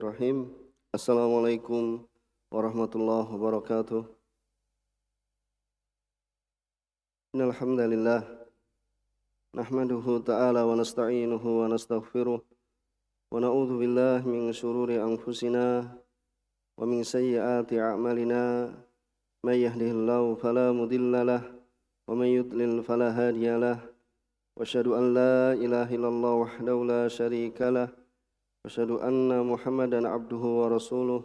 Bismillahirrahmanirrahim. Assalamualaikum warahmatullahi wabarakatuh. Innal hamdalillah nahmaduhu ta'ala wa nasta'inuhu wa nastaghfiruh wa na'udzu billahi min shururi anfusina wa min sayyiati a'malina may yahdihillahu fala mudilla lah wa may yudlil fala hadiya lah wa asyhadu an la ilaha illallah wahdahu la syarika lah wa asyhadu anna Muhammadan abduhu wa rasuluh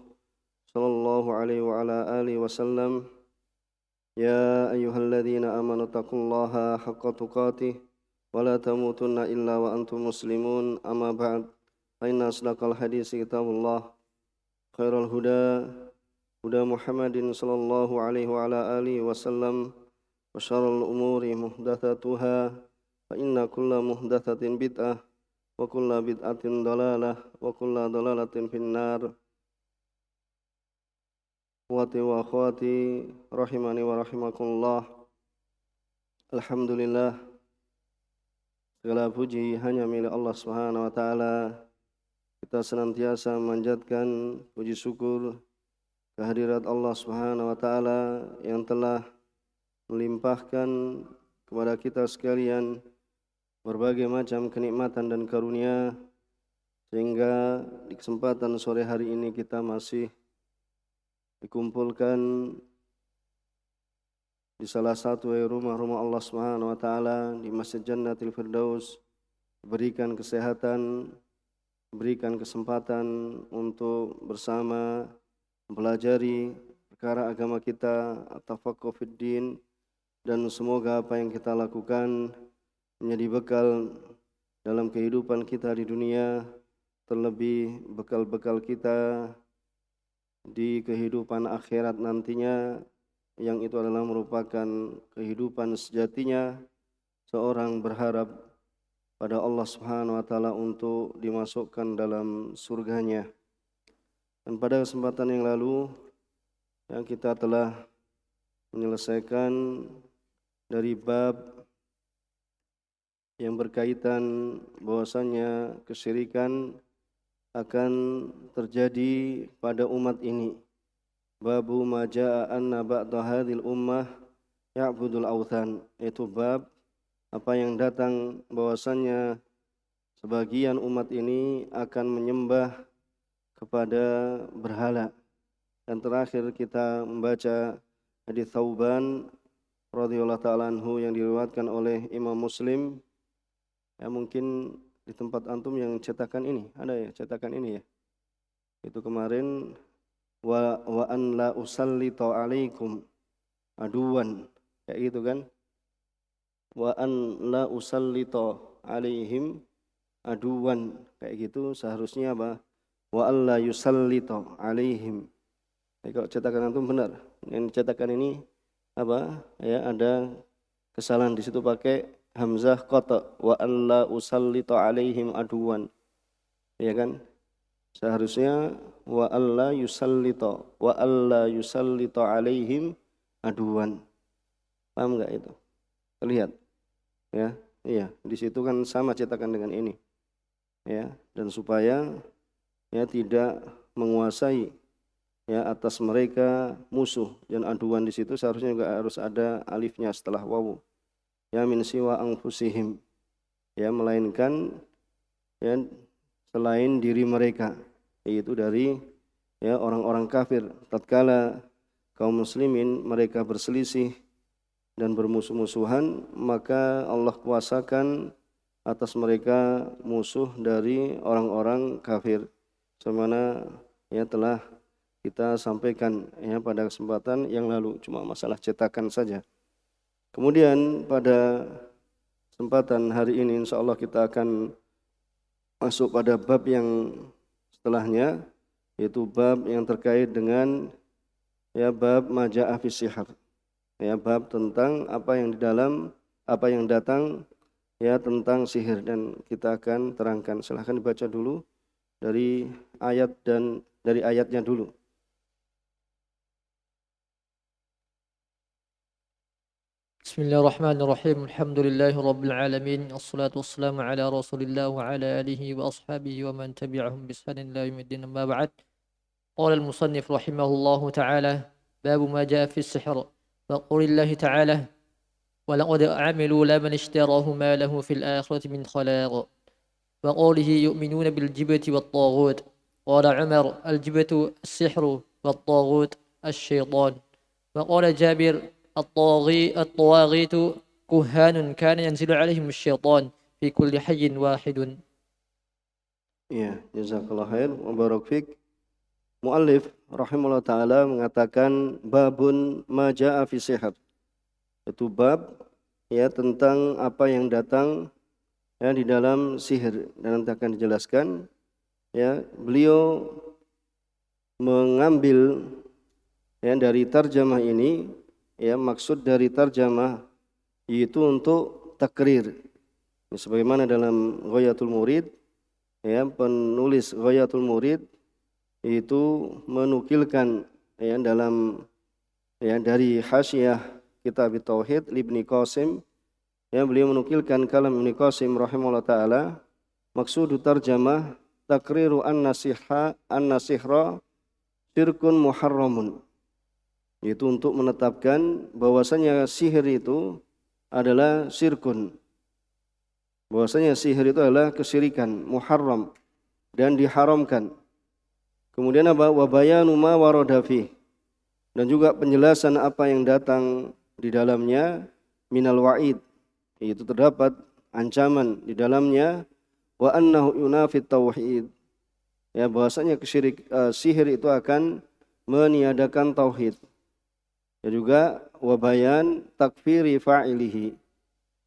sallallahu alaihi wa ala alihi wasallam. Ya ayyuhalladzina amanu taqullaha haqqa tuqatih wa la tamutunna illa wa antum muslimun. Amma ba'd, fa inna asdaqal hadisi kitabullah, khairal huda huda Muhammadin sallallahu alaihi wa ala alihi wasallam, wa syarrul umuri muhdatsatuha, fa inna kulla muhdatsatin bid'ah wa kulla bid'atin dalalah wa kulla dalalatin finnar. Akhwati wa akhwati rahimani wa rahimakumullah. Alhamdulillah, segala puji hanya milik Allah Subhanahu wa taala. Kita senantiasa memanjatkan puji syukur kehadirat Allah Subhanahu wa taala yang telah melimpahkan kepada kita sekalian berbagai macam kenikmatan dan karunia, sehingga di kesempatan sore hari ini kita masih dikumpulkan di salah satu rumah-rumah Allah Subhanahu wa taala di Masjid Jannatul Firdaus, berikan kesehatan, berikan kesempatan untuk bersama mempelajari perkara agama kita, at-tafaqquh fid din, dan semoga apa yang kita lakukan menjadi bekal dalam kehidupan kita di dunia, terlebih bekal-bekal kita di kehidupan akhirat nantinya, yang itu adalah merupakan kehidupan sejatinya seorang berharap pada Allah Subhanahu wa taala untuk dimasukkan dalam surganya. Dan pada kesempatan yang lalu yang kita telah menyelesaikan dari bab yang berkaitan bahwasannya kesyirikan akan terjadi pada umat ini. Babu ma jaa anna ba'da hadhil ummah ya'budul authan, yaitu bab apa yang datang bahwasannya sebagian umat ini akan menyembah kepada berhala. Dan terakhir kita membaca hadis Thauban radhiyallahu ta'ala anhu yang diriwayatkan oleh Imam Muslim. Ya, mungkin di tempat antum yang cetakan ini ada ya, cetakan ini ya. Itu kemarin wa an la usallita alaikum aduwan, kayak gitu kan. Wa an la usallita alaihim aduwan, kayak gitu seharusnya apa? Wa alla yusallita alaihim. Kalau cetakan antum benar. Yang cetakan ini apa? Ya, ada kesalahan di situ, pakai hamzah qata, wa alla usallita alaihim aduwan. Ya kan? Seharusnya wa alla yusallita alaihim aduwan. Paham enggak itu? Terlihat? Ya, iya, di situ kan sama cetakan dengan ini. Ya, dan supaya ya tidak menguasai ya atas mereka musuh, dan aduan di situ seharusnya juga harus ada alifnya setelah wawu. Ya, min siwa anfusihim, ya, melainkan ya selain diri mereka, yaitu dari ya orang-orang kafir. Tatkala kaum muslimin mereka berselisih dan bermusuh-musuhan, maka Allah kuasakan atas mereka musuh dari orang-orang kafir, sebagaimana ya telah kita sampaikan ya pada kesempatan yang lalu, cuma masalah cetakan saja. Kemudian pada kesempatan hari ini insyaallah kita akan masuk pada bab yang setelahnya, yaitu bab yang terkait dengan ya bab majaa fi sihar. Ya, bab tentang apa yang di dalam, apa yang datang ya tentang sihir, dan kita akan terangkan. Silahkan dibaca dulu dari ayat dan dari ayatnya dulu. Bismillahirrahmanirrahim. Alhamdulillahi rabbil alamin. Assalatu wassalamu ala Rasulillah wa ala alihi wa ashabihi wa man tabi'ahum bi ihsanin ila yaumiddin. Amma ba'd. Qala al-musannif rahimahullahu ta'ala, babu ma jaa'a fi as-sihr. Wa qoulillahi ta'ala, wa laqad amilu laman ishtarahu ma lahu fil akhirati min khalaq. Wa qoulihi yu'minuna bil jibti wat taghut. Qala Umar, al-jibtu as-sihru wat taghut asy-syaitan. Wa qala Jabir, الطواغيت كهان كان ينزل عليهم الشيطان في كل حي واحد. Ya, jazakallah khair wa barak fik. Muallif rahimahullah taala mengatakan babun ma jaa'a fi sihr. Itu bab ya tentang apa yang datang ya di dalam sihir, dan nanti akan dijelaskan. Ya, beliau mengambil ya dari tarjamah ini, ya maksud dari tarjamah itu untuk takrir. Sebagaimana dalam Ghayatul Murid, ya penulis Ghayatul Murid itu menukilkan ya dalam ya dari Hasyiah Kitab Tauhid Ibnu Qasim, ya beliau menukilkan kalam Ibnu Qasim rahimahullah taala, maksud tarjamah takriru an-nasihra syirkun muharramun, yaitu untuk menetapkan bahwasanya sihir itu adalah syirkun, bahwasanya sihir itu adalah kesyirikan, muharram, dan diharamkan. Kemudian apa? Wa bayanu ma warada fi, dan juga penjelasan apa yang datang di dalamnya, minal wa'id, itu terdapat ancaman di dalamnya, wa annahu yunafit tauhid, ya bahwasanya sihir itu akan meniadakan tauhid. Dan juga wabayan takfiri fa'ilihi,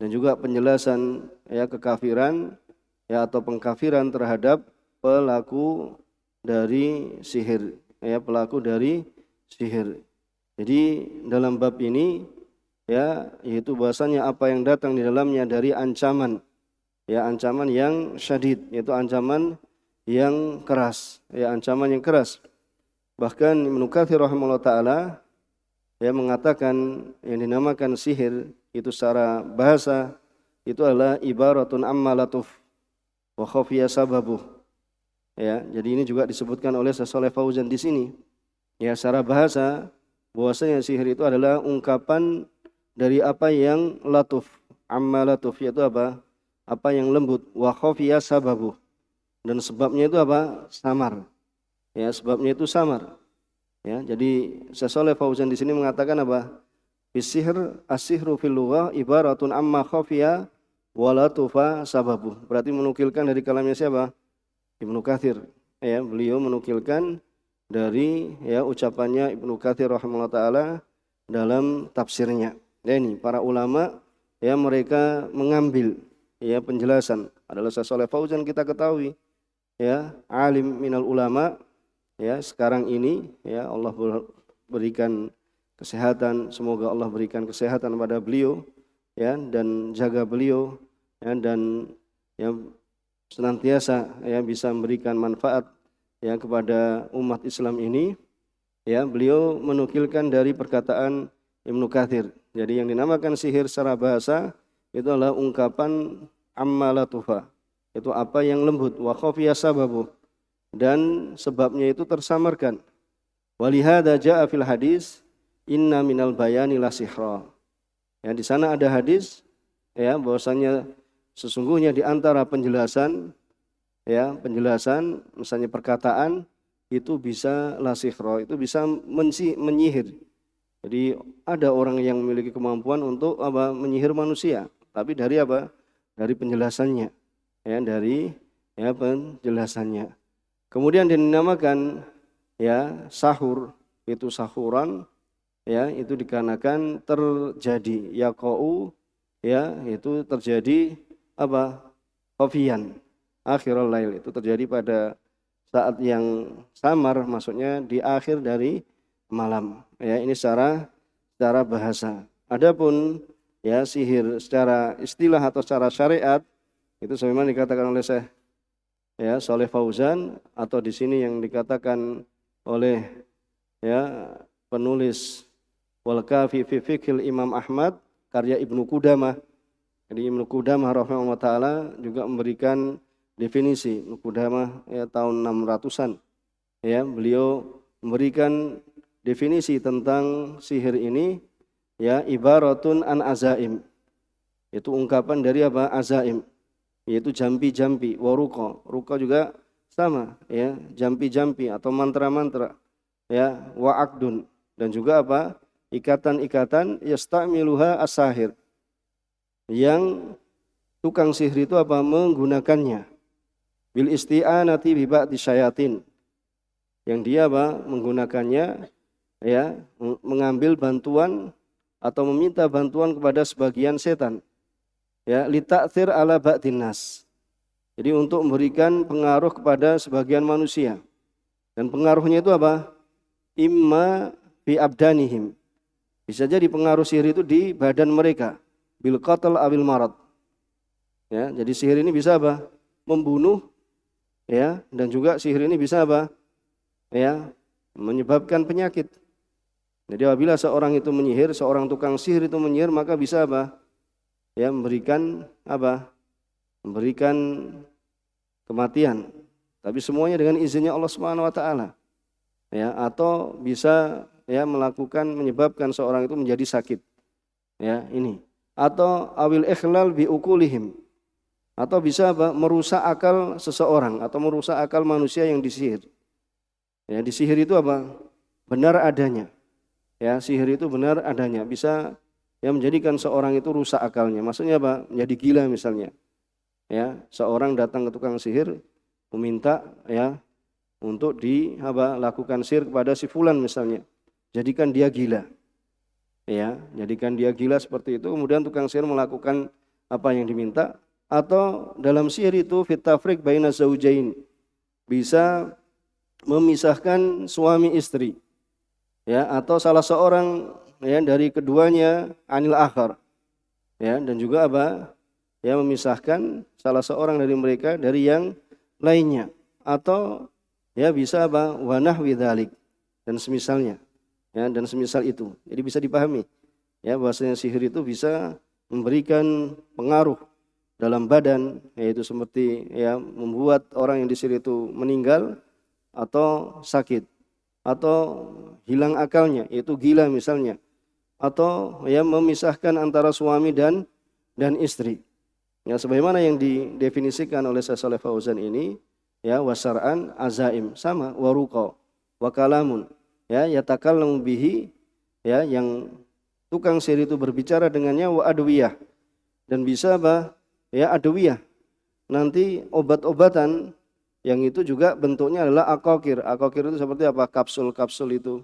dan juga penjelasan ya kekafiran ya atau pengkafiran terhadap pelaku dari sihir, ya pelaku dari sihir. Jadi dalam bab ini ya yaitu bahasanya apa yang datang di dalamnya dari ancaman, ya ancaman yang syadid, yaitu ancaman yang keras, ya ancaman yang keras. Bahkan Ibnu Katsir rahimahullah taala ya mengatakan yang dinamakan sihir itu secara bahasa itu adalah ibaratun amma latuf wa khafiya sababuh. Ya, jadi ini juga disebutkan oleh Syekh Shalih Fauzan di sini. Ya, secara bahasa bahwasanya sihir itu adalah ungkapan dari apa yang latuf, amma latuf, yaitu apa? Apa yang lembut, wa khafiya sababuh. Dan sebabnya itu apa? Samar. Ya, sebabnya itu samar. Ya, jadi Syekh Shalih Fauzan di sini mengatakan apa? Bisihir as-sihru fil lughah ibaratun amma khafiya wa latufa sababuh. Berarti menukilkan dari kalamnya siapa? Ibnu Katsir. Ya, beliau menukilkan dari ya ucapannya Ibnu Katsir rahimahullah taala dalam tafsirnya. Ya, ini para ulama ya mereka mengambil ya penjelasan. Adalah Syekh Shalih Fauzan kita ketahui ya alim minal ulama. Ya, sekarang ini ya Allah berikan kesehatan, semoga Allah berikan kesehatan pada beliau ya dan jaga beliau ya, dan ya senantiasa ya bisa memberikan manfaat ya kepada umat Islam ini. Ya, beliau menukilkan dari perkataan Ibnu Katsir. Jadi yang dinamakan sihir secara bahasa itu adalah ungkapan ammalatuha, itu apa yang lembut, wa khafiya sababu, dan sebabnya itu tersamarkan. Walihada jaa fil hadis inna minal bayani la sihra. Ya, di sana ada hadis ya bahwasanya sesungguhnya di antara penjelasan ya penjelasan misalnya perkataan itu bisa la sihra, itu bisa menyihir. Jadi ada orang yang memiliki kemampuan untuk apa? Menyihir manusia, tapi dari apa? Dari penjelasannya. Ya, dari ya penjelasannya. Kemudian dinamakan ya sahur, itu sahuran ya itu dikarenakan terjadi yaqau ya itu terjadi apa? Khafiyan akhirul lail, itu terjadi pada saat yang samar, maksudnya di akhir dari malam. Ya, ini secara bahasa. Adapun ya sihir secara istilah atau secara syariat itu sebagaimana dikatakan oleh Syekh ya Shalih Fauzan, atau di sini yang dikatakan oleh ya penulis Wal Kafi fi Fiqhil Imam Ahmad, karya Ibnu Qudamah. Jadi Ibnu Qudamah rahimahullah taala juga memberikan definisi. Ibnu Qudamah ya tahun 600-an ya, beliau memberikan definisi tentang sihir ini ya, ibaratun an azaim. Itu ungkapan dari apa? Azaim. Yaitu jampi-jampi, waruqa. Ruqa juga sama ya, jampi-jampi atau mantra-mantra ya, wa aqdun, dan juga apa? Ikatan-ikatan yastamiluha as-sahir. Yang tukang sihir itu apa? Menggunakannya. Bil isti'anati bi ba'di syayatin. Yang dia apa? Menggunakannya ya, mengambil bantuan atau meminta bantuan kepada sebagian setan. Ya, li ta'thir ala ba'din nas. Jadi untuk memberikan pengaruh kepada sebagian manusia. Dan pengaruhnya itu apa? Imma fi abdanihim. Bisa jadi pengaruh sihir itu di badan mereka. Bil qatl awil marad. Ya, jadi sihir ini bisa apa? Membunuh ya, dan juga sihir ini bisa apa? Ya, menyebabkan penyakit. Jadi apabila seorang itu menyihir, seorang tukang sihir itu menyihir, maka bisa apa? Ya, memberikan apa? Memberikan kematian. Tapi semuanya dengan izinnya Allah Subhanahu wa taala. Ya, atau bisa ya menyebabkan seorang itu menjadi sakit. Ya, ini. Atau awil ikhlal bi uqulihim. Atau bisa apa? Merusak akal seseorang atau merusak akal manusia yang disihir. Ya, disihir itu apa? Benar adanya. Ya, sihir itu benar adanya. Bisa yang menjadikan seorang itu rusak akalnya. Maksudnya apa? Menjadi gila misalnya. Ya, seorang datang ke tukang sihir meminta ya untuk lakukan sihir kepada si fulan misalnya. Jadikan dia gila. Ya, jadikan dia gila seperti itu. Kemudian tukang sihir melakukan apa yang diminta. Atau dalam sihir itu fit tafriq baina zaujain. Bisa memisahkan suami istri. Ya, atau salah seorang ya dari keduanya anil akhar. Ya, dan juga apa? Ya, memisahkan salah seorang dari mereka dari yang lainnya, atau ya bisa apa? Wa nahwi dzalik, dan semisalnya. Ya, dan semisal itu. Jadi bisa dipahami ya bahwasanya sihir itu bisa memberikan pengaruh dalam badan, yaitu seperti ya membuat orang yang disihir itu meninggal atau sakit atau hilang akalnya, yaitu gila misalnya, atau ya memisahkan antara suami dan istri. Ya, sebagaimana yang didefinisikan oleh Syekh Shalih Fauzan ini, ya wasar'an azaim sama waruqa wa kalamun, ya yatakallamu bihi, ya yang tukang sihir itu berbicara dengannya, wa adwiyah, dan bisa apa? Ya adwiyah, nanti obat-obatan yang itu juga bentuknya adalah akokir. Akokir itu seperti apa? Kapsul-kapsul itu.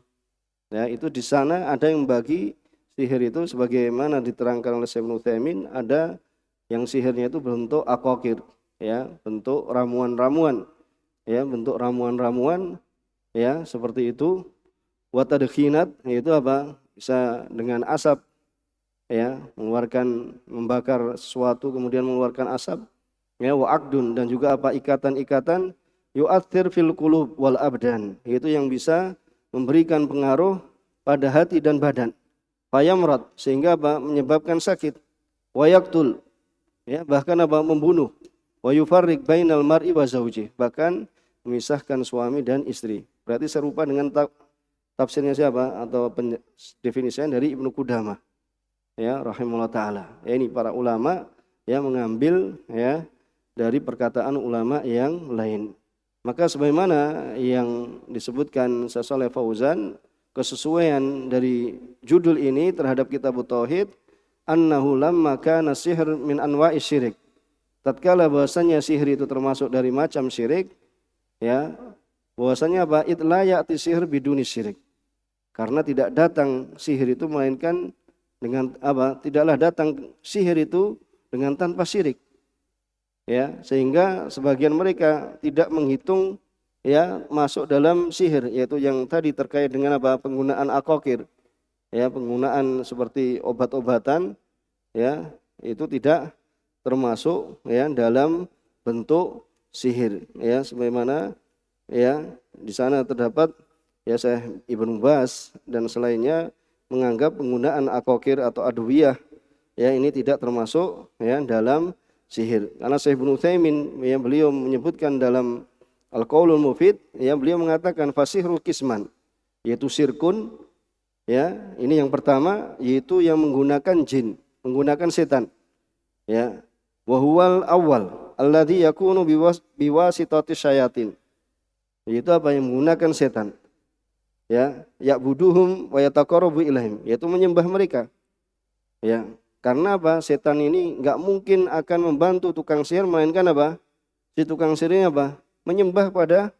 Ya, itu di sana ada yang membagi sihir itu sebagaimana diterangkan oleh Syekh Ibnu Utsaimin, ada yang sihirnya itu bentuk akokir, ya, bentuk ramuan-ramuan. Ya, bentuk ramuan-ramuan ya seperti itu. Wa tadkhinat, yaitu apa? Bisa dengan asap, ya, membakar sesuatu kemudian mengeluarkan asap. Ya, wa aqdun, dan juga apa? Ikatan-ikatan yu'athir fil qulub wal abdan, yaitu yang bisa memberikan pengaruh pada hati dan badan. Fayamrad, sehingga apa? Menyebabkan sakit. Wa yaqtul, ya, bahkan apa? Membunuh. Wa yufarriq bainal mar'i wa zaujih, bahkan memisahkan suami dan istri. Berarti serupa dengan tafsirnya siapa atau definisinya dari Ibnu Qudamah, ya rahimahullah taala. Ya, ini para ulama yang mengambil ya dari perkataan ulama yang lain. Maka sebagaimana yang disebutkan Syekh Shalih Fauzan, kesesuaian dari judul ini terhadap kitab tauhid, annahu lamma kana sihr min anwa'i syirik. Tatkala bahwasanya sihir itu termasuk dari macam syirik, ya, bahwasanya apa? Itla ya'ti sihr biduni syirik. Karena tidak datang sihir itu melainkan dengan apa? Tidaklah datang sihir itu dengan tanpa syirik. Ya, sehingga sebagian mereka tidak menghitung ya masuk dalam sihir, yaitu yang tadi terkait dengan apa? Penggunaan akokir. Ya, penggunaan seperti obat-obatan, ya, itu tidak termasuk ya dalam bentuk sihir. Ya, sebagaimana ya di sana terdapat ya Syekh Ibnu Baz dan selainnya menganggap penggunaan akokir atau adwiyah ya ini tidak termasuk ya dalam sihir. Karena Syekh Ibnu Utsaimin ya beliau menyebutkan dalam Al-Qaulul Mufid ya beliau mengatakan fasihru kisman, yaitu sirkun ya, ini yang pertama yaitu yang menggunakan jin, menggunakan setan. Ya. Wa huwal awwal alladzi yakunu biwasitati syayatin. Yaitu apa, yang menggunakan setan. Ya, ya'buduhum wa yataqarrabu ilaihim, yaitu menyembah mereka. Ya, karena apa? Setan ini enggak mungkin akan membantu tukang sihir, melainkan apa? Si tukang sihir ini apa? Menyembah pada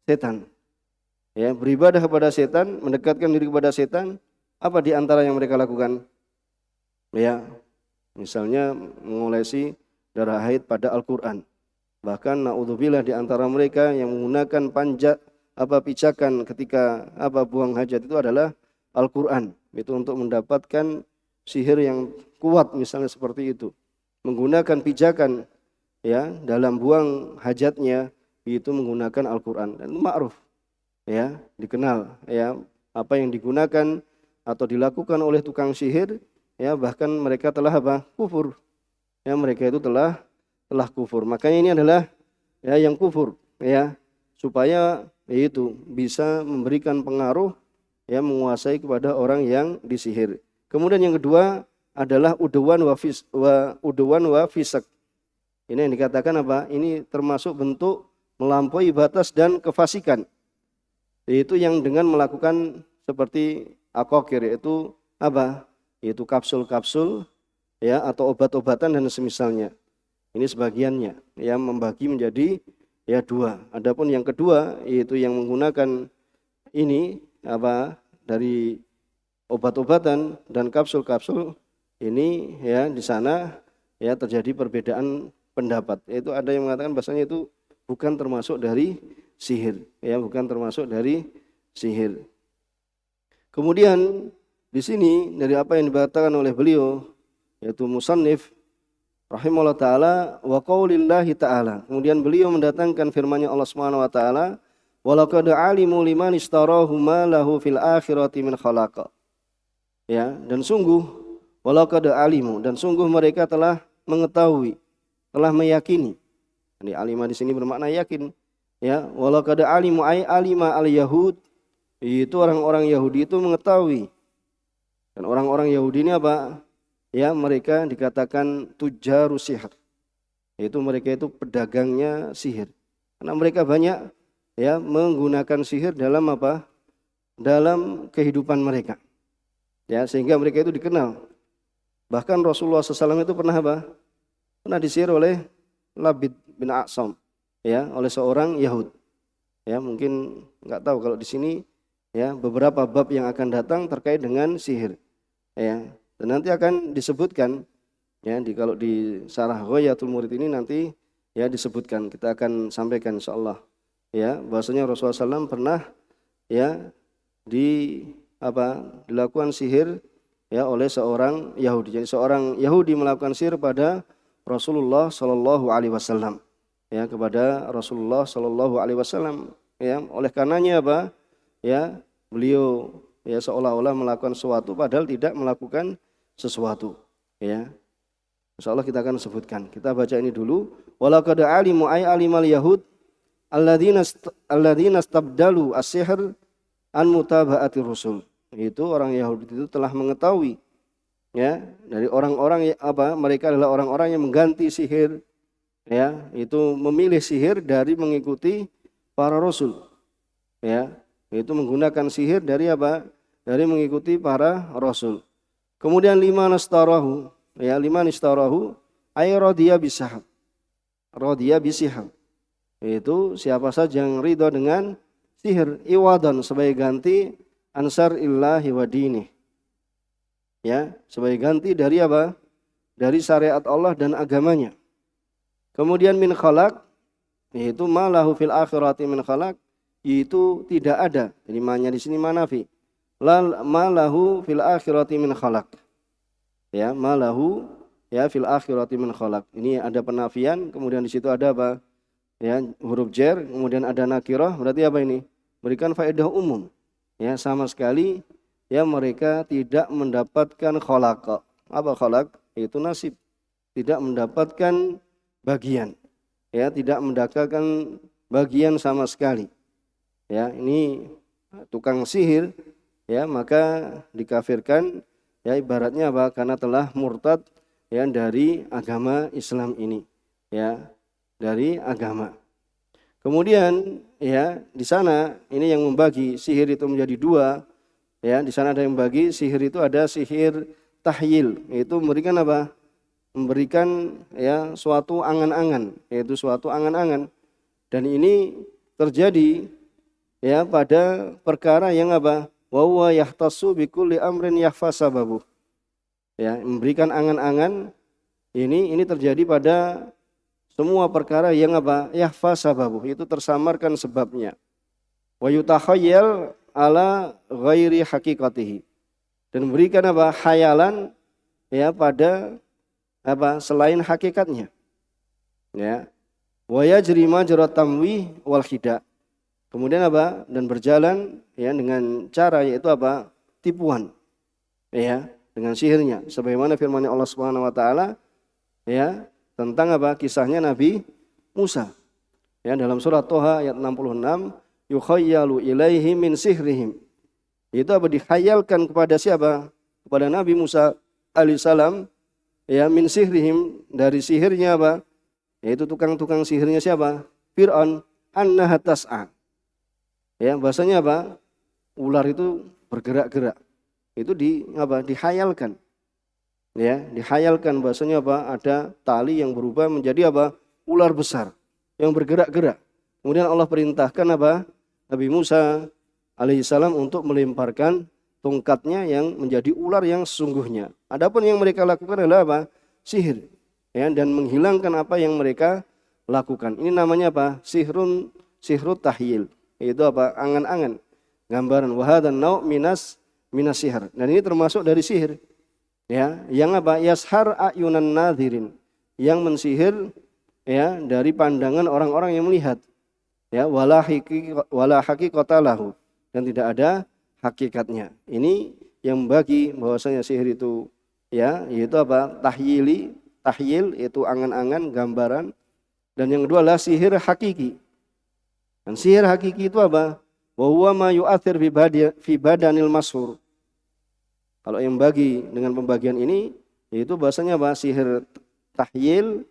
setan. Ya, beribadah kepada setan, mendekatkan diri kepada setan. Apa di antara yang mereka lakukan? Ya, misalnya mengolesi darah haid pada Al-Qur'an. Bahkan naudzubillah di antara mereka yang menggunakan pijakan ketika buang hajat itu adalah Al-Qur'an. Itu untuk mendapatkan sihir yang kuat, misalnya seperti itu. Menggunakan pijakan ya dalam buang hajatnya itu menggunakan Al-Qur'an, dan itu ma'ruf. Ya, dikenal ya apa yang digunakan atau dilakukan oleh tukang sihir ya, bahkan mereka telah kufur. Ya, mereka itu telah kufur. Makanya ini adalah ya yang kufur ya, supaya itu bisa memberikan pengaruh ya, menguasai kepada orang yang disihir. Kemudian yang kedua adalah udwan wa fisq. Ini yang dikatakan apa? Ini termasuk bentuk melampaui batas dan kefasikan. Yaitu yang dengan melakukan seperti akokir, yaitu yaitu kapsul-kapsul ya, atau obat-obatan dan semisalnya. Ini sebagiannya yang membagi menjadi ya dua. Adapun yang kedua yaitu yang menggunakan ini dari obat-obatan dan kapsul-kapsul, ini ya di sana ya terjadi perbedaan pendapat. Yaitu ada yang mengatakan bahasanya itu bukan termasuk dari sihir, ya bukan termasuk dari sihir. Kemudian di sini dari apa yang dikatakan oleh beliau yaitu musannif rahimahullah taala wa qaulillahi taala. Kemudian beliau mendatangkan firman-Nya Allah Subhanahu wa taala, walaqad alimu liman ishtarahu ma lahu fil akhirati min khalaqa. Ya, dan sungguh walaqad alimu, dan sungguh mereka telah mengetahui, telah meyakini. Ini alima di sini bermakna yakin. Ya, walaqad alimu ay alima al-yahud, itu orang-orang Yahudi itu mengetahui. Dan orang-orang Yahudi ini ya, mereka dikatakan tujaru sihir. Yaitu mereka itu pedagangnya sihir. Karena mereka banyak ya menggunakan sihir dalam dalam kehidupan mereka. Ya, sehingga mereka itu dikenal. Bahkan Rasulullah SAW itu pernah pernah disihir oleh Labid bin A'sam. Ya, oleh seorang Yahud. Ya, mungkin enggak tahu kalau di sini ya beberapa bab yang akan datang terkait dengan sihir. Ya, dan nanti akan disebutkan ya kalau di Syarah Ghayatul Murid ini nanti ya disebutkan. Kita akan sampaikan insyaallah. Ya, bahwasanya Rasulullah SAW pernah ya dilakukan sihir ya oleh seorang Yahudi. Jadi seorang Yahudi melakukan sihir pada Rasulullah sallallahu alaihi wasallam. Ya, kepada Rasulullah sallallahu alaihi wasallam, ya, oleh karenanya ya beliau ya seolah-olah melakukan sesuatu padahal tidak melakukan sesuatu. Ya, insyaallah kita akan sebutkan. Kita baca ini dulu. Walaqad alimu ay alimal yahud alladzina istabdalu as-sihr an mutaba'ati rusul. Itu orang Yahudi itu telah mengetahui ya dari orang-orang mereka adalah orang-orang yang mengganti sihir. Ya, itu memilih sihir dari mengikuti para rasul. Ya, itu menggunakan sihir dari dari mengikuti para rasul. Kemudian liman istarahu ay radiya bisahab. Radiya bisihab. Itu siapa saja yang ridha dengan sihir iwadan sebagai ganti ansar illahi wa dinih. Ya, sebagai ganti dari dari syariat Allah dan agamanya. Kemudian min khalaq, yaitu malahu fil akhirati min khalaq, itu tidak ada. Jadi ma-nya di sini manafi. Lal malahu fil akhirati min khalaq. Ya, malahu ya fil akhirati min khalaq. Ini ada penafian, kemudian di situ ada ya, huruf jar, kemudian ada nakirah, berarti ini? Berikan faedah umum. Ya, sama sekali ya mereka tidak mendapatkan khalaqa. Apa khalaq? Yaitu nasib, tidak mendapatkan bagian, ya, tidak mendapatkan bagian sama sekali. Ya, ini tukang sihir, ya, maka dikafirkan, ya, ibaratnya apa? Karena telah murtad, ya, dari agama Islam ini, ya, dari agama. Kemudian, ya, di sana ini yang membagi sihir itu menjadi dua, ya. Di sana ada yang membagi sihir itu, ada sihir tahyil, yaitu memberikan apa? Memberikan, ya, suatu angan-angan, yaitu suatu angan-angan. Dan ini terjadi, ya, pada perkara yang apa? Wa huwa yahtassu bi kulli amrin yakhfa sababuh. Ya, memberikan angan-angan ini terjadi pada semua perkara yang apa? Yakhfa sababuh, itu tersamarkan sebabnya. Wa yutakhayyal ala ghairi haqiqatihi. Dan memberikan apa? Khayalan, ya, pada apa? Selain hakikatnya. Ya. Wa yajri majra tamwih wal khida'. Kemudian apa? Dan berjalan, ya, dengan cara yaitu apa? Tipuan. Ya, dengan sihirnya. Sebagaimana firman Allah Subhanahu wa taala, ya, tentang apa? Kisahnya Nabi Musa. Ya, dalam surat Toha ayat 66, yukhayyalu ilaihi min sihrihim. Itu apa? Dikhayalkan kepada siapa? Kepada Nabi Musa alaihissalam, ya, min sihrihim, dari sihirnya apa? Yaitu tukang-tukang sihirnya siapa? Fir'aun, annaha tas'a. Ya, bahasanya apa? Ular itu bergerak-gerak. Itu dihayalkan. Ya, dihayalkan bahasanya apa? Ada tali yang berubah menjadi apa? Ular besar yang bergerak-gerak. Kemudian Allah perintahkan apa? Nabi Musa alaihissalam untuk melemparkan tongkatnya yang menjadi ular yang sesungguhnya. Adapun yang mereka lakukan adalah apa? Sihir. Ya, dan menghilangkan apa yang mereka lakukan. Ini namanya apa? Sihrut tahyil. Itu apa? Angan-angan, gambaran. Wahadan nau minas sihir. Dan ini termasuk dari sihir. Ya, yang apa? Yashar ayunan nadhirin, yang mensihir, ya, dari pandangan orang-orang yang melihat. Ya, wala haqiqata lahu, dan tidak ada hakikatnya. Ini yang membagi bahwasanya sihir itu, ya, yaitu apa? Tahyil yaitu angan-angan, gambaran. Dan yang kedua adalah sihir hakiki. Dan sihir hakiki itu apa? Wa huwa ma yu'athir fi badanil mashur. Kalau yang bagi dengan pembagian ini, yaitu bahasanya apa? Sihir tahyil.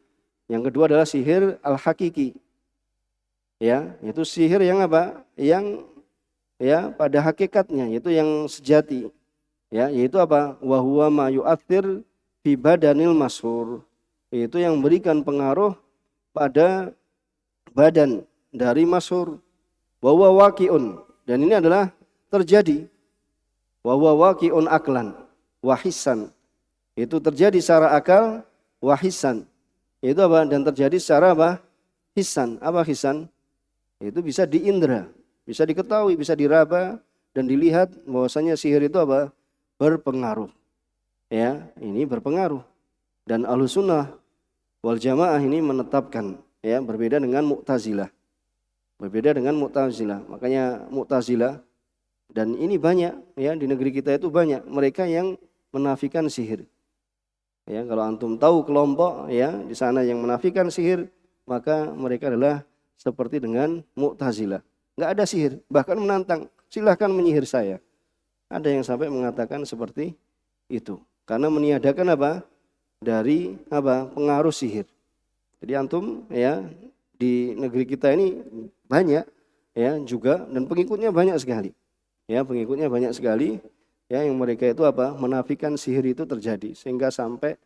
Yang kedua adalah sihir al-hakiki. Ya, itu sihir yang apa? Yang, ya, pada hakikatnya, yaitu yang sejati. Ya, yaitu apa? Wa huwa ma yu'athir fi badanil mashur. Yaitu yang memberikan pengaruh pada badan dari mashur. Wa huwa waqi'un, dan ini adalah terjadi. Wa huwa waqi'un aklan wa hissan. Itu terjadi secara akal, wa hissan. Itu apa? Dan terjadi secara apa? Hissan. Apa hissan? Itu bisa diindra, bisa diketahui, bisa diraba dan dilihat bahwasanya sihir itu apa? Berpengaruh. Ya, ini berpengaruh. Dan Ahlussunnah wal Jamaah ini menetapkan, ya, berbeda dengan Mu'tazilah. Berbeda dengan Mu'tazilah. Makanya Mu'tazilah, dan ini banyak, ya, di negeri kita itu banyak mereka yang menafikan sihir. Ya, kalau antum tahu kelompok, ya, di sana yang menafikan sihir, maka mereka adalah seperti dengan Mu'tazilah. Enggak ada sihir, bahkan menantang, silahkan menyihir saya. Ada yang sampai mengatakan seperti itu. Karena meniadakan apa? Dari apa? Pengaruh sihir. Jadi antum, ya, di negeri kita ini banyak, ya, juga, dan pengikutnya banyak sekali. Ya, pengikutnya banyak sekali, ya, yang mereka itu apa? Menafikan sihir itu terjadi, sehingga sampai,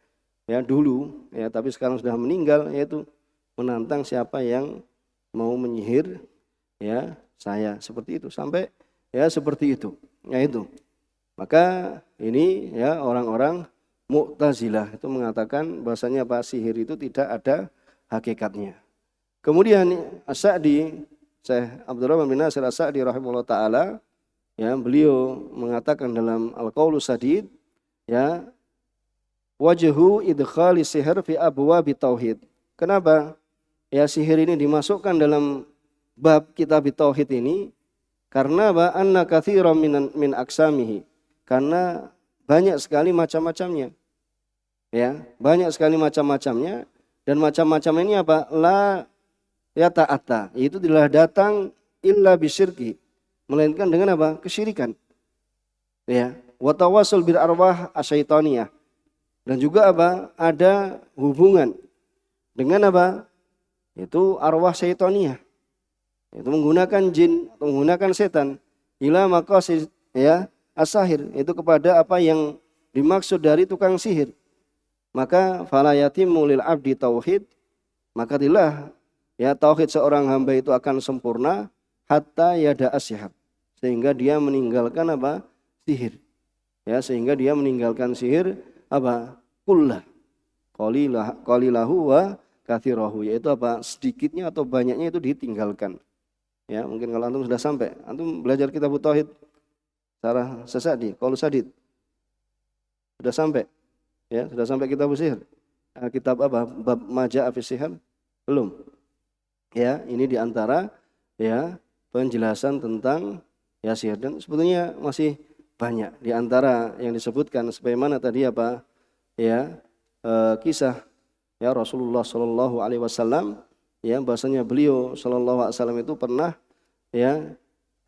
ya, dulu, ya, tapi sekarang sudah meninggal, yaitu menantang siapa yang mau menyihir, ya, saya, seperti itu, sampai, ya, seperti itu. Ya, itu. Maka ini, ya, orang-orang Mu'tazilah itu mengatakan bahasanya apa? Sihir itu tidak ada hakikatnya. Kemudian As-Sa'di, Syekh Abdurrahman bin Nasir As-Sa'di rahimahullah ta'ala, ya, beliau mengatakan dalam Al-Qaulus Sadid, ya, wajhu idkhali sihir fi abwabi tauhid. Kenapa? Ya, sihir ini dimasukkan dalam bab kitab tauhid ini karena anna katsiran min aksamihi, karena banyak sekali macam-macamnya. Ya, banyak sekali macam-macamnya, dan macam-macam ini apa? La yata'atta, itu tidak datang illa bisyirki, melainkan dengan apa? Kesyirikan. Ya, wa tawassul bil arwah asyaitaniyah, dan juga apa? Ada hubungan dengan apa? Itu arwah syaitaniyah. Itu menggunakan jin atau menggunakan setan ila maqasid ya as-sahir, itu kepada apa yang dimaksud dari tukang sihir. Maka fala yatimmu lil abdi tauhid, maka tidaklah ya tauhid seorang hamba itu akan sempurna hatta yada asyhab, sehingga dia meninggalkan apa? Sihir. Ya, sehingga dia meninggalkan sihir apa? Kullah qalilahu wa katsirahu, yaitu apa? Sedikitnya atau banyaknya itu ditinggalkan. Ya, mungkin kalau antum sudah sampai, antum belajar kitab tauhid Syarah Sesadi, Qaulus Sadid. Sudah sampai? Ya, sudah sampai kitab sihir. Kitab apa? Bab Maja'a fi Sihir? Belum. Ya, ini diantara ya penjelasan tentang ya sihir, dan sebetulnya masih banyak diantara yang disebutkan sebagaimana tadi apa? Ya, kisah ya Rasulullah Shallallahu Alaihi Wasallam, ya bahasanya beliau Shallallahu Alaihi Wasallam itu pernah ya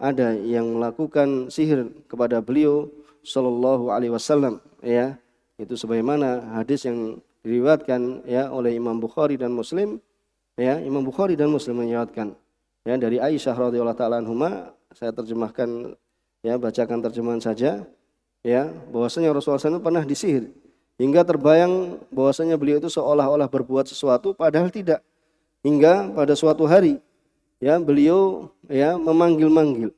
ada yang melakukan sihir kepada beliau Shallallahu Alaihi Wasallam, ya itu sebagaimana hadis yang diriwayatkan ya oleh Imam Bukhari dan Muslim, ya Imam Bukhari dan Muslim menyebutkan ya dari Aisyah radhiyallahu taala anhuma. Saya terjemahkan ya, bacakan terjemahan saja ya, bahwasanya Rasulullah SAW pernah disihir hingga terbayang bahwasanya beliau itu seolah-olah berbuat sesuatu padahal tidak, hingga pada suatu hari ya beliau ya memanggil-manggil,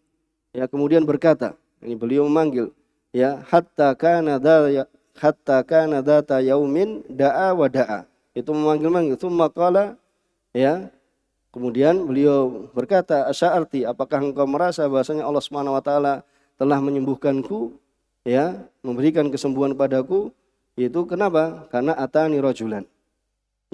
ya kemudian berkata, ini beliau memanggil ya hatta kana data yaumin da'a wa da'a, itu memanggil-manggil. Tsumma qala, ya kemudian beliau berkata, asy'arti, apakah engkau merasa bahwasanya Allah Subhanahu wa taala telah menyembuhkanku, ya memberikan kesembuhan padaku? Itu kenapa? Karena atani rajulan,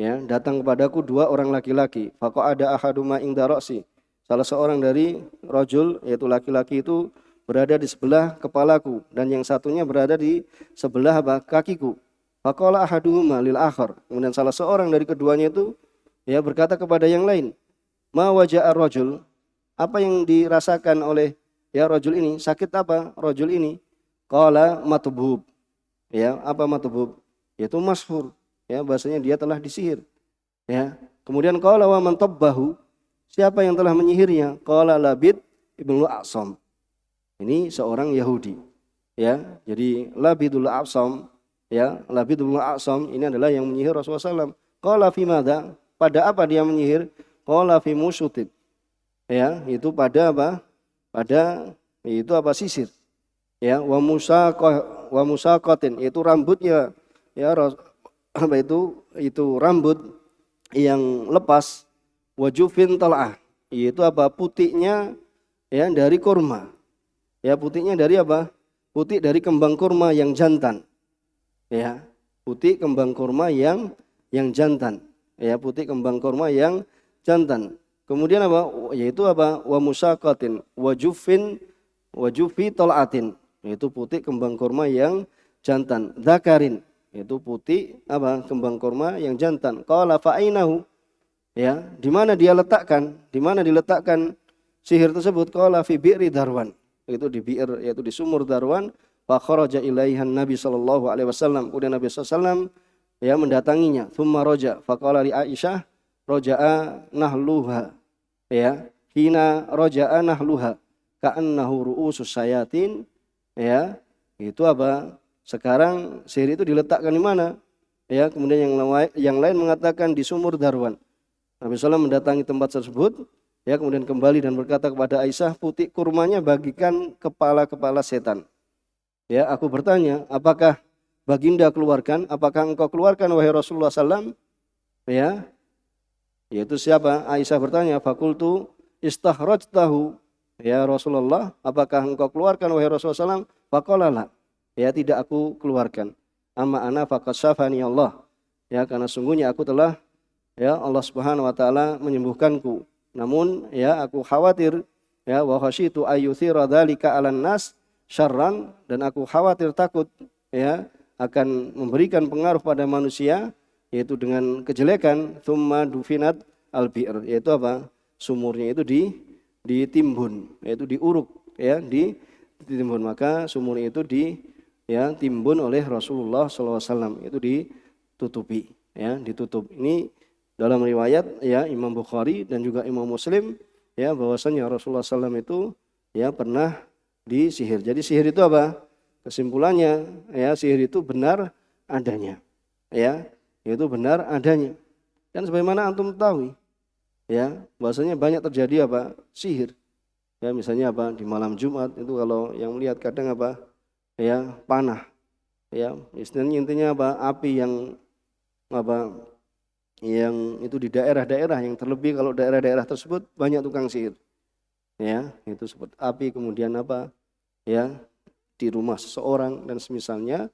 ya datang kepadaku dua orang laki-laki. Faqa'ada ahaduma inda ra'si, salah seorang dari rajul yaitu laki-laki itu berada di sebelah kepalaku, dan yang satunya berada di sebelah apa? Kakiku. Faqala ahaduhuma lil akhar, kemudian salah seorang dari keduanya itu ya berkata kepada yang lain, ma waja'a rajul, apa yang dirasakan oleh ya rajul ini, sakit apa rajul ini? Qala matbub, ya apa matbub? Yaitu mashhur, ya bahasanya dia telah disihir. Ya, kemudian qala wa man tabbahu, siapa yang telah menyihirnya? Qala Labid ibnu A'sam, ini seorang Yahudi, ya jadi Labidul A'sam, ya Labidul A'sam ini adalah yang menyihir Rasulullah SAW. Qala fi madza, pada apa dia menyihir? Qala fi musyutid, ya itu pada apa? Pada itu apa? Sisir, ya wa musaqatin, itu rambutnya ya apa itu rambut yang lepas. Wajufin tal'ah, yaitu apa? Putiknya ya dari kurma, ya putiknya dari apa? Putik dari kembang kurma yang jantan, ya putik kembang kurma yang jantan, ya putik kembang kurma yang jantan. Kemudian apa? Yaitu apa? Wa musaqatin wajufi tal'atin, yaitu putik kembang kurma yang jantan. Dzakarin, yaitu putik apa? Kembang kurma yang jantan. Qala fa ainahu, ya di mana dia letakkan? Di mana diletakkan sihir tersebut? Qala fi bi'ri Darwan, itu di bi'ir, yaitu di sumur Darwan. Fa kharaja ilaihan Nabi sallallahu alaihi wasallam, kemudian Nabi sallallahu alaihi wasallam ya mendatanginya. Tsumma raja fa qala li Aisyah raja'a nahluha, ya hina raja'a nahluha ka'annahu ru'usus sayatin, ya itu apa? Sekarang sihir itu diletakkan di mana? Ya kemudian yang lain mengatakan di sumur Darwan. Nabi SAW mendatangi tempat tersebut, ya kemudian kembali dan berkata kepada Aisyah, putik kurmanya bagikan kepala-kepala setan. Ya aku bertanya, apakah baginda keluarkan? Apakah engkau keluarkan wahai Rasulullah SAW? Ya, yaitu siapa? Aisyah bertanya, fakultu istakhrajtahu ya Rasulullah, apakah engkau keluarkan wahai Rasulullah SAW? Faqala la, ya tidak aku keluarkan. Amma ana faqad syafani Allah, ya karena sungguhnya aku telah ya Allah Subhanahu wa taala menyembuhkanku. Namun ya aku khawatir ya wa khasyitu ayyuthira dzalika 'alan nas syarran, dan aku khawatir takut ya akan memberikan pengaruh pada manusia, yaitu dengan kejelekan, thumma dufinat al-bi'r, yaitu apa? Sumurnya itu ditimbun, yaitu diuruk, ya, ditimbun. Maka sumur itu timbun oleh Rasulullah SAW, itu ditutupi, ya, ditutup. Ini dalam riwayat, ya, Imam Bukhari dan juga Imam Muslim, ya, bahwasanya Rasulullah SAW itu, ya, pernah disihir. Jadi sihir itu apa? Kesimpulannya, ya, sihir itu benar adanya, ya, itu benar adanya. Dan sebagaimana antum tahu, ya, bahwasanya banyak terjadi apa? Sihir. Ya, misalnya apa? Di malam Jumat itu kalau yang melihat kadang apa? Ya, panah. Ya, istilahnya intinya apa? Api yang apa? Yang itu di daerah-daerah yang terlebih kalau daerah-daerah tersebut banyak tukang sihir. Ya, itu seperti api, kemudian apa? Ya, di rumah seseorang dan semisalnya,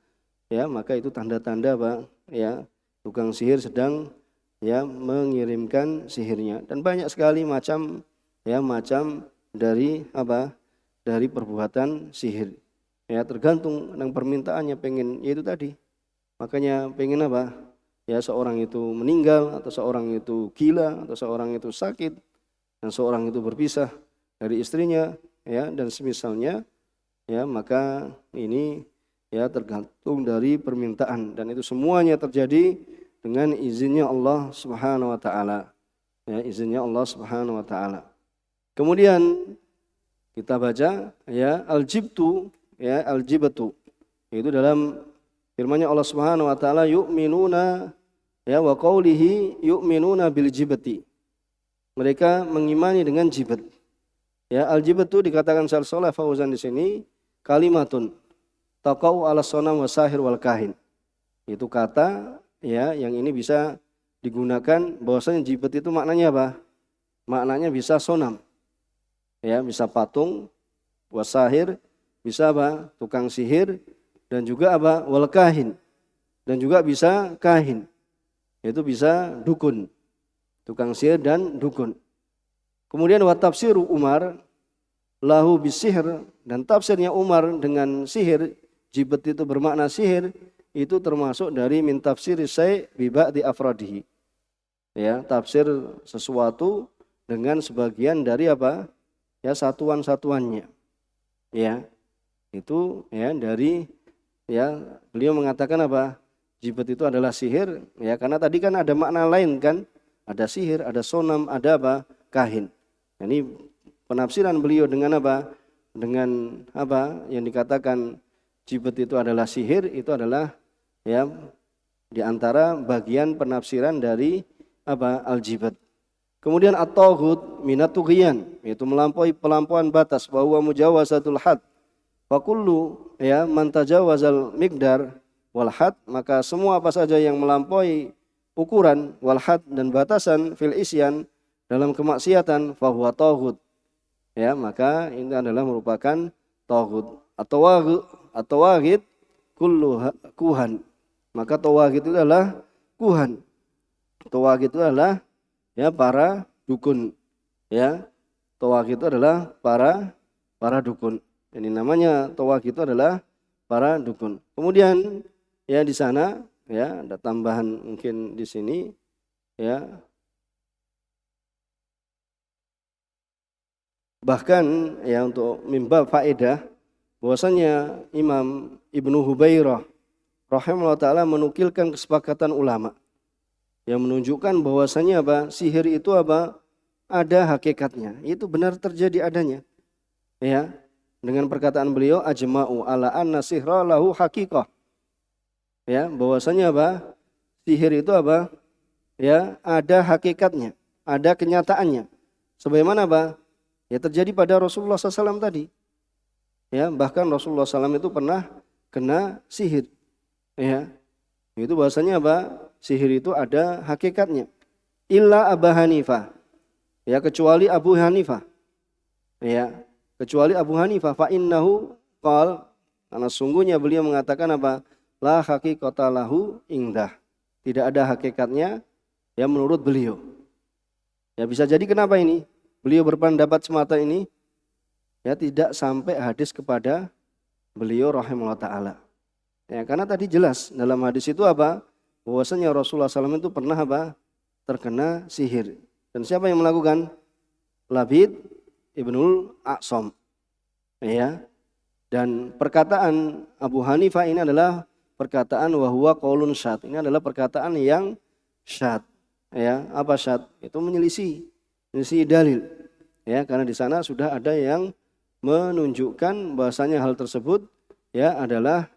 ya, maka itu tanda-tanda apa? Ya, tukang sihir sedang, ya, mengirimkan sihirnya. Dan banyak sekali macam, ya, macam dari apa? Dari perbuatan sihir. Ya, tergantung dengan permintaannya, pengen yaitu tadi. Makanya pengen apa? Ya, seorang itu meninggal, atau seorang itu gila, atau seorang itu sakit, dan seorang itu berpisah dari istrinya, ya, dan semisalnya, ya, maka ini, ya, tergantung dari permintaan, dan itu semuanya terjadi dengan izinnya Allah Subhanahu wa taala. Ya, izinnya Allah Subhanahu wa taala. Kemudian kita baca, ya, al-jibtu, ya, al-jibatu. Itu dalam firman-Nya Allah Subhanahu wa taala, yu'minuna, ya, wa qaulihi yu'minuna bil jibati. Mereka mengimani dengan jibat. Ya, al-jibatu dikatakan Syekh Shalih Fauzan di sini kalimatun taqau ala sonam wa sahir wal kahin. Itu kata, ya, yang ini bisa digunakan bahwasanya jibat itu maknanya apa? Maknanya bisa sonam. Ya, bisa patung, wasahir, bisa apa? Tukang sihir, dan juga apa? Wal kahin. Dan juga bisa kahin. Itu bisa dukun. Tukang sihir dan dukun. Kemudian wa tafsiru Umar lahu bisihir, dan tafsirnya Umar dengan sihir, jibat itu bermakna sihir, itu termasuk dari min tafsir syai' bi ba'di afradihi. Ya, tafsir sesuatu dengan sebagian dari apa? Ya, satuan-satuannya. Ya. Itu, ya, dari, ya, beliau mengatakan apa? Jibat itu adalah sihir, ya, karena tadi kan ada makna lain kan? Ada sihir, ada sonam, ada apa? Kahin. Ini penafsiran beliau dengan apa? Dengan apa? Yang dikatakan jibat itu adalah sihir, itu adalah, ya, di antara bagian penafsiran dari apa? Al-jibat. Kemudian at-taghut minat tughyan, yaitu melampaui pelampauan batas, wa huwa mujawazatul had. Wa kullu, ya, man tajawazal miqdar wal had, maka semua apa saja yang melampaui ukuran wal had dan batasan fil isyan dalam kemaksiatan, fa huwa taghut. Ya, maka ini adalah merupakan taghut. At-tawaghit kullu kuhan. Maka tawaghit itu adalah kuhan. Tawaghit itu adalah, ya, para dukun, ya. Tawaghit itu adalah para dukun. Ini namanya tawaghit itu adalah para dukun. Kemudian, ya, di sana, ya, ada tambahan mungkin di sini, ya. Bahkan, ya, untuk mimba faedah bahwasanya Imam Ibnu Hubairah rahimahullah taala menukilkan kesepakatan ulama yang menunjukkan bahwasanya apa? Sihir itu apa? Ada hakikatnya. Itu benar terjadi adanya. Ya. Dengan perkataan beliau ajma'u ala anna sihra lahu haqiqah. Ya, bahwasanya apa? Sihir itu apa? Ya, ada hakikatnya, ada kenyataannya. Sebagaimana apa? Ya, terjadi pada Rasulullah SAW tadi. Ya, bahkan Rasulullah SAW itu pernah kena sihir. Ya. Itu bahwasanya apa? Sihir itu ada hakikatnya. Illa Abu Hanifah. Ya, kecuali Abu Hanifah. Ya, kecuali Abu Hanifah fa innahu qal, karena sungguhnya beliau mengatakan apa? La haqiqata lahu indah. Tidak ada hakikatnya, ya, menurut beliau. Ya, bisa jadi kenapa ini? Beliau berpendapat semata ini, ya, tidak sampai hadis kepada beliau rahimahullah taala. Ya, karena tadi jelas dalam hadis itu apa? Bahwasanya Rasulullah SAW itu pernah apa? Terkena sihir. Dan siapa yang melakukan? Labid ibnul A'sam. Ya. Dan perkataan Abu Hanifah ini adalah perkataan wahwa qaulun syad. Ini adalah perkataan yang syad. Ya, apa syad? Itu menyelisih dalil. Ya, karena di sana sudah ada yang menunjukkan bahasanya hal tersebut ya adalah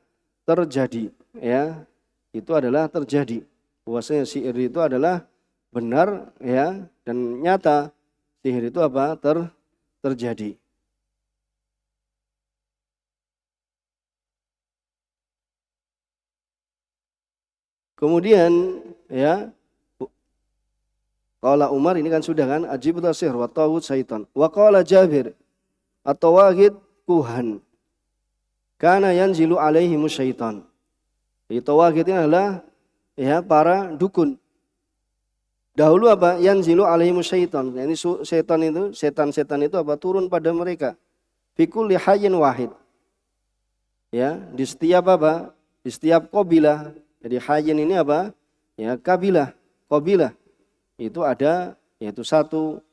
terjadi, ya. Itu adalah terjadi. Bahwasanya sihir itu adalah benar ya dan nyata. Sihir itu apa? Terjadi. Kemudian ya qala Umar ini kan sudah kan ajibul sihr wa tawud syaitan. Wa qala Jabir at-tawagid kuhan. Kana yanzilu alaihimu syaitan. Tawagid ini adalah ya para dukun. Dahulu apa? Yanzilu alaihimu syaitan. Ini setan-setan itu apa? Turun pada mereka. Fi kulli hayyin wahid. Ya, di setiap apa? Di setiap qabilah. Jadi hayyin ini apa? Ya, kabilah, qabilah. Itu ada yaitu satu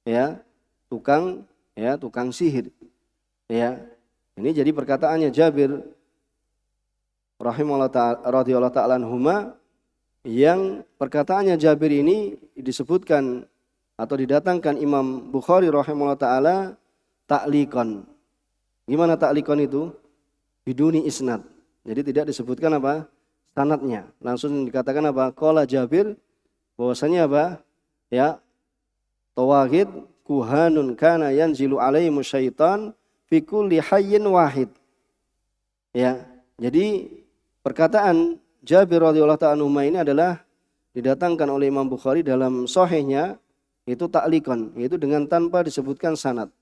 ya, tukang sihir. Ya. Ini jadi perkataannya Jabir radhiyallahu ta'ala anhuma, yang perkataannya Jabir ini disebutkan atau didatangkan Imam Bukhari rahimahullah ta'ala ta'liqan. Gimana ta'liqan itu? Biduni isnad. Jadi tidak disebutkan apa? Sanadnya. Langsung dikatakan apa? Qala Jabir, bahwasanya apa? Ya, tawagid kuhanun kana yanzilu alaihimu syaitan fi kulli hayyin wahid. Ya, jadi perkataan Jabir radhiyallahu ta'ala anhu ini adalah didatangkan oleh Imam Bukhari dalam sahihnya itu ta'liqan, yaitu dengan tanpa disebutkan sanad.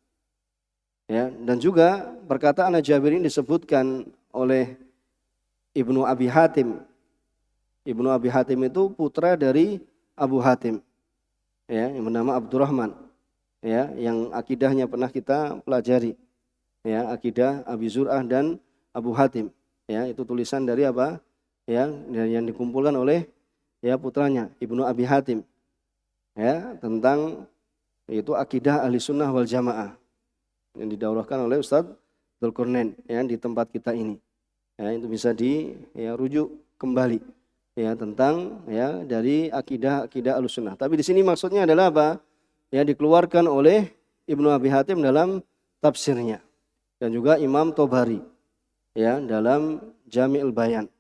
Ya, dan juga perkataan Jabir ini disebutkan oleh Ibnu Abi Hatim. Ibnu Abi Hatim itu putra dari Abu Hatim. Ya, yang bernama Abdurrahman. Ya, yang akidahnya pernah kita pelajari. Ya, akidah Abi Zur'ah dan Abu Hatim. Ya, itu tulisan dari apa? Ya, yang dikumpulkan oleh ya putranya Ibnu Abi Hatim. Ya, tentang itu akidah Ahli Sunnah wal Jamaah yang didaurahkan oleh Ustadz Dzulqarnain ya di tempat kita ini. Ya, itu bisa rujuk kembali ya tentang ya dari akidah Ahlussunnah. Tapi di sini maksudnya adalah apa? Ya, dikeluarkan oleh Ibnu Abi Hatim dalam tafsirnya dan juga Imam Tobari ya dalam Jami'ul Bayan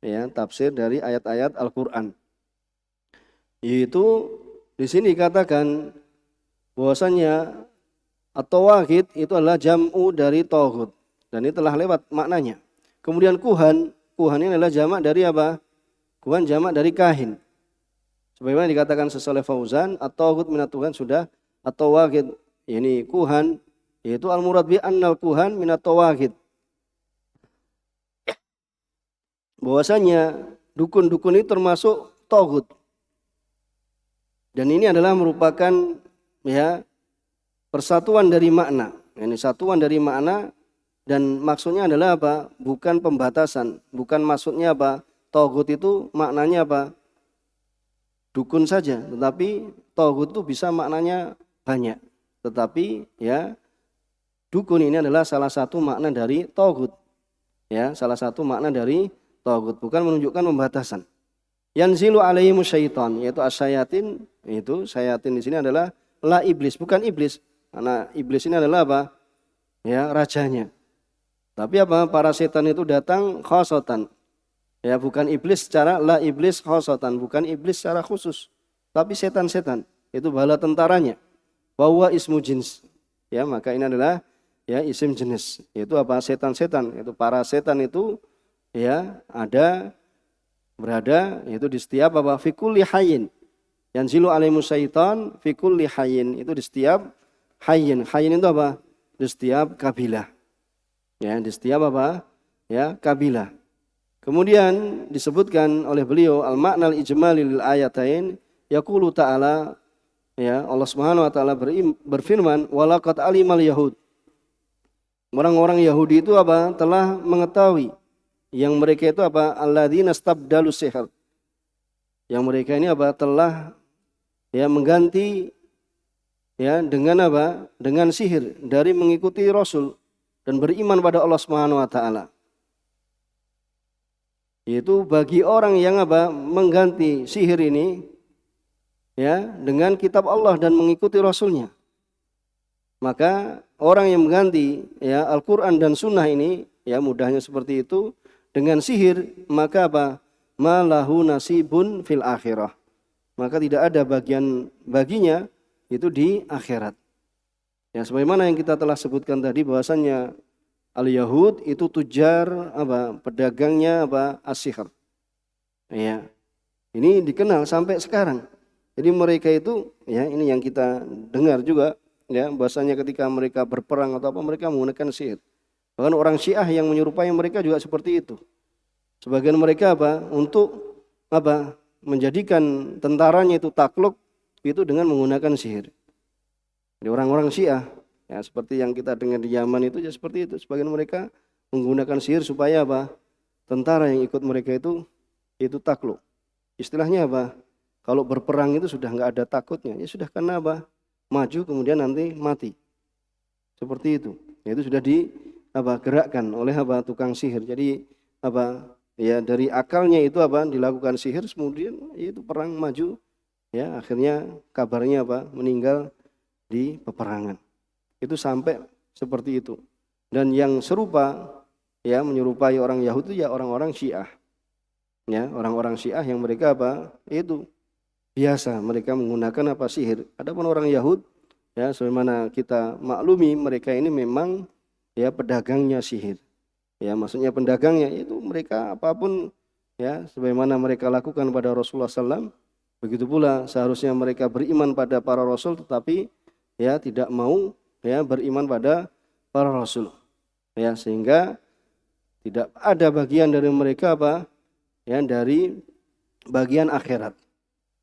ya tafsir dari ayat-ayat Al-Qur'an. Yaitu di sini dikatakan bahwasanya at-tawagid itu adalah jam'u dari taghut dan ini telah lewat maknanya. Kemudian kuhan ini adalah jamak dari apa? Kuhan jamak dari kahin. Sebagaimana dikatakan Syekh Fauzan, at-taghut minat Tuhan sudah at-tawagid. Ini kuhan, yaitu al-murad bi annal kuhan minat tawagid. Bahwasanya dukun-dukun ini termasuk taghut. Dan ini adalah merupakan ya persatuan dari makna. Ini satuan dari makna. Dan maksudnya adalah apa? Bukan pembatasan. Bukan maksudnya apa? Taghut itu maknanya apa? Dukun saja. Tetapi taghut itu bisa maknanya banyak. Tetapi ya dukun ini adalah salah satu makna dari taghut. Ya, salah satu makna dari taghut. Bukan menunjukkan pembatasan. Yanzilu alaihimu syaitan, yaitu asyayatin. Itu syayatin di sini adalah la iblis, bukan iblis. Karena iblis ini adalah apa? Ya, rajanya. Tapi apa? Para setan itu datang khosatan. Ya, bukan iblis secara la iblis khosatan, bukan iblis secara khusus. Tapi setan-setan, itu bala tentaranya. Bahwa ismu jins. Ya, maka ini adalah ya isim jenis. Itu apa? Setan-setan. Itu para setan itu ya berada yaitu di setiap apa? Fi kulli hayyin. Yanzilu alaihimu syaitan fi kulli hayyin. Itu di setiap hayyin. Hayyin itu apa? Di setiap kabilah. Ya, di setiap apa? Ya, kabilah. Kemudian disebutkan oleh beliau al-ma'nal ijmali lil ayatain yaqulu ta'ala ya Allah Subhanahu wa taala berfirman walaqad alimal yahud. Orang-orang Yahudi itu apa? Telah mengetahui yang mereka itu apa? Alladzina stabdalu sihr. Yang mereka ini apa? Telah ya mengganti ya dengan apa? Dengan sihir dari mengikuti Rasul dan beriman pada Allah Subhanahu wa taala. Yaitu bagi orang yang apa? Mengganti sihir ini ya dengan kitab Allah dan mengikuti Rasulnya. Maka orang yang mengganti ya Al-Qur'an dan Sunnah ini ya mudahnya seperti itu dengan sihir, maka apa? Malahu nasibun fil akhirah. Maka tidak ada bagian baginya itu di akhirat. Ya sebagaimana yang kita telah sebutkan tadi bahwasannya al-Yahud itu tujar apa? Pedagangnya apa? As-sihr. Ya. Ini dikenal sampai sekarang. Jadi mereka itu ya ini yang kita dengar juga ya bahwasanya ketika mereka berperang atau apa mereka menggunakan sihir. Bahkan orang Syiah yang menyerupai mereka juga seperti itu. Sebagian mereka apa? Untuk apa? Menjadikan tentaranya itu takluk itu dengan menggunakan sihir. Jadi orang-orang Syiah ya seperti yang kita dengar di Yaman itu ya seperti itu. Sebagian mereka menggunakan sihir supaya apa? Tentara yang ikut mereka itu takluk. Istilahnya apa? Kalau berperang itu sudah enggak ada takutnya. Ya sudah karena apa? Maju kemudian nanti mati. Seperti itu. Itu sudah gerakkan oleh apa? Tukang sihir. Jadi apa? Ya dari akalnya itu apa? Dilakukan sihir kemudian itu perang maju. Ya akhirnya kabarnya apa? Meninggal di peperangan. Itu sampai seperti itu. Dan yang serupa ya menyerupai orang Yahudi ya orang-orang Syiah. Ya, orang-orang Syiah yang mereka apa? Itu biasa mereka menggunakan apa? Sihir. Adapun orang Yahud ya sebagaimana kita maklumi mereka ini memang ya pedagangnya sihir. Ya, maksudnya pedagangnya itu mereka apapun ya sebagaimana mereka lakukan pada Rasulullah SAW, begitu pula seharusnya mereka beriman pada para rasul tetapi ya tidak mau ya beriman pada para rasul. Ya, sehingga tidak ada bagian dari mereka apa? Ya, dari bagian akhirat.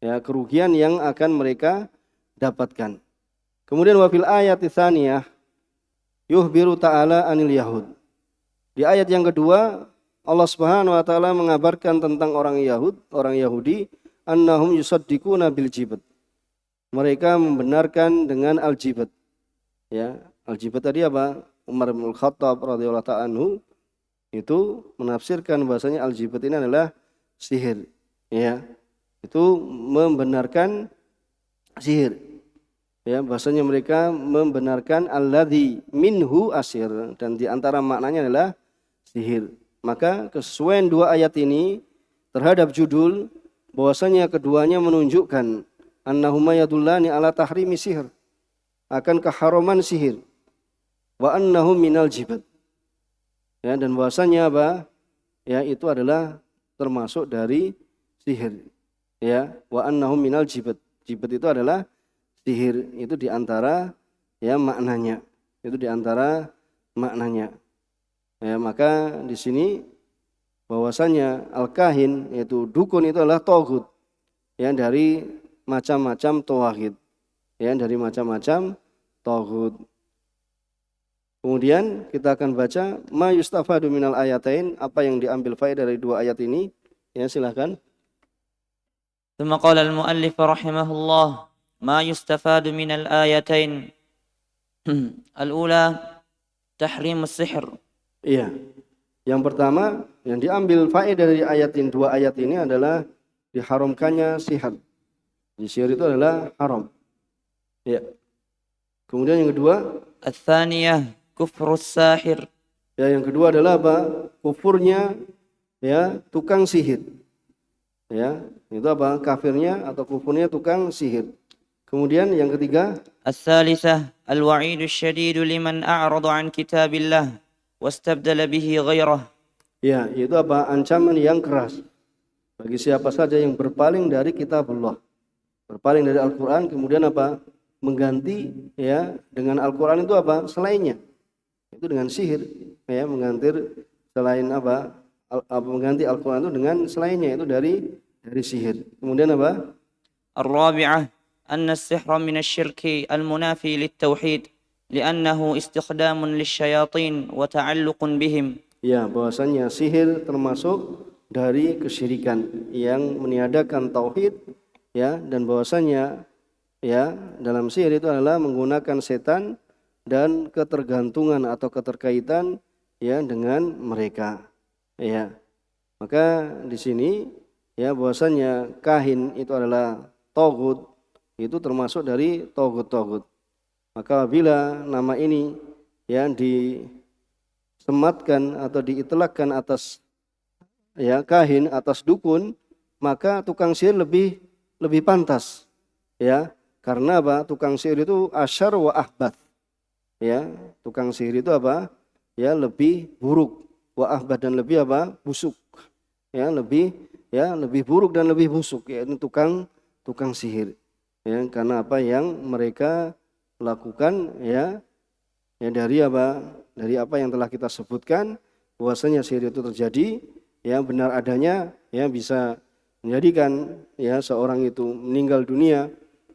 Ya, kerugian yang akan mereka dapatkan. Kemudian wafil ayat tsaniyah yuhbiru ta'ala anil yahud. Di ayat yang kedua Allah Subhanahu wa taala mengabarkan tentang orang Yahudi annahum yusaddiquna bil jibat. Mereka membenarkan dengan al-jibat. Ya, al-jibat tadi apa? Umar bin Khattab radhiyallahu ta'ala anhu itu menafsirkan bahasanya al-jibat ini adalah sihir. Ya. Itu membenarkan sihir. Ya, bahasanya mereka membenarkan alladzi minhu asir dan di antara maknanya adalah sihir. Maka kesesuaian dua ayat ini terhadap judul bahwasanya keduanya menunjukkan annahuma yadullani ala tahrimi sihir, akan keharaman sihir. Wa annahum minal jibat. Ya, dan bahwasanya apa? Ya, itu adalah termasuk dari sihir. Ya, wa annahum minal jibat. Jibat itu adalah sihir, itu di antara ya maknanya. Itu di antara maknanya. Ya, maka di sini bahwasanya al-kahin yaitu dukun itu adalah taghut. Ya, dari macam-macam tauhid. Ya, dari macam-macam taghut. Kemudian kita akan baca ma yustafadu minal ayatain, apa yang diambil faedah dari dua ayat ini. Ya, silakan. ثم قال المؤلف رحمه الله ما يستفاد من الآيتين الأولى تحريم السحر. Iya. Yang pertama yang diambil faedah dari dua ayat ini adalah diharamkannya sihir. Sihir itu adalah haram. Ya. Kemudian yang kedua, الثانية كفر الساحر. Ya, yang kedua adalah apa? Kufurnya ya tukang sihir. Ya, itu apa? Kafirnya atau kufurnya tukang sihir. Kemudian yang ketiga, الثالثة الوعيد الشديد لمن أعرض عن كتاب الله واستبدل به غيره. ya, itu apa? Ancaman yang keras bagi siapa saja yang berpaling dari kitab Allah. Berpaling dari Al-Qur'an kemudian apa? Mengganti ya dengan Al-Qur'an itu apa? Selainnya. Itu dengan sihir, ya, mengganti selain apa? Mengganti Al-Qur'an itu dengan selainnya, itu dari sihir. Kemudian apa? الرابعة أن السحر من الشرك المنافي للتوحيد لأنه استخدام للشياطين وتعلق بهم. Ya, bahwasanya sihir termasuk dari kesyirikan yang meniadakan tauhid, ya, dan bahwasanya ya dalam sihir itu adalah menggunakan setan dan ketergantungan atau keterkaitan ya dengan mereka. Ya. Maka di sini ya bahwasanya kahin itu adalah togut, itu termasuk dari togut-togut. Maka apabila nama ini ya disematkan atau diitlakkan atas ya kahin, atas dukun, maka tukang sihir lebih pantas. Ya, karena apa? Tukang sihir itu asyar wa ahbath. Ya, tukang sihir itu apa? Ya, lebih buruk, wa ahbath, dan lebih apa? Busuk. Ya, lebih buruk dan lebih busuk, ya ini tukang sihir. Ya, karena apa yang mereka lakukan ya dari apa? Dari apa yang telah kita sebutkan, bahwasanya sihir itu terjadi ya benar adanya, ya bisa menjadikan ya seorang itu meninggal dunia,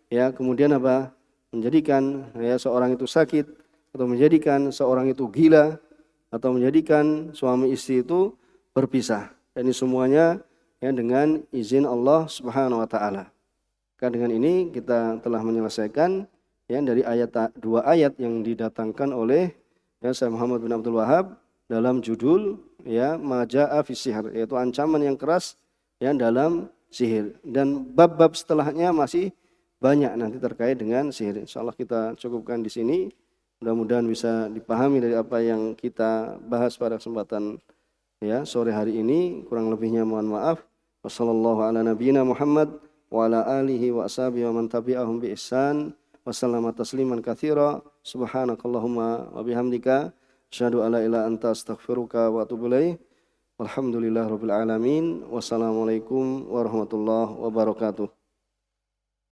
ya kemudian apa? Menjadikan ya seorang itu sakit, atau menjadikan seorang itu gila, atau menjadikan suami istri itu berpisah. Dan ini semuanya ya dengan izin Allah Subhanahu wa taala. Maka dengan ini kita telah menyelesaikan ya dari dua ayat yang didatangkan oleh ya Syekh Muhammad bin Abdul Wahab dalam judul ya Majaa fi Sihr, yaitu ancaman yang keras ya dalam sihir, dan bab-bab setelahnya masih banyak nanti terkait dengan sihir. Insyaallah kita cukupkan di sini. Mudah-mudahan bisa dipahami dari apa yang kita bahas pada kesempatan ya sore hari ini. Kurang lebihnya mohon maaf. Wassallallahu ala nabiyyina Muhammad wa ala alihi wa ashabihi wa man tabi'ahum bi ihsan. Wassalamu tasliman katsira. Subhanakallahumma wa bihamdika asyhadu alla ilaha anta astaghfiruka wa atubu ilaik. Walhamdulillahirabbil alamin. Wassalamualaikum warahmatullahi wabarakatuh.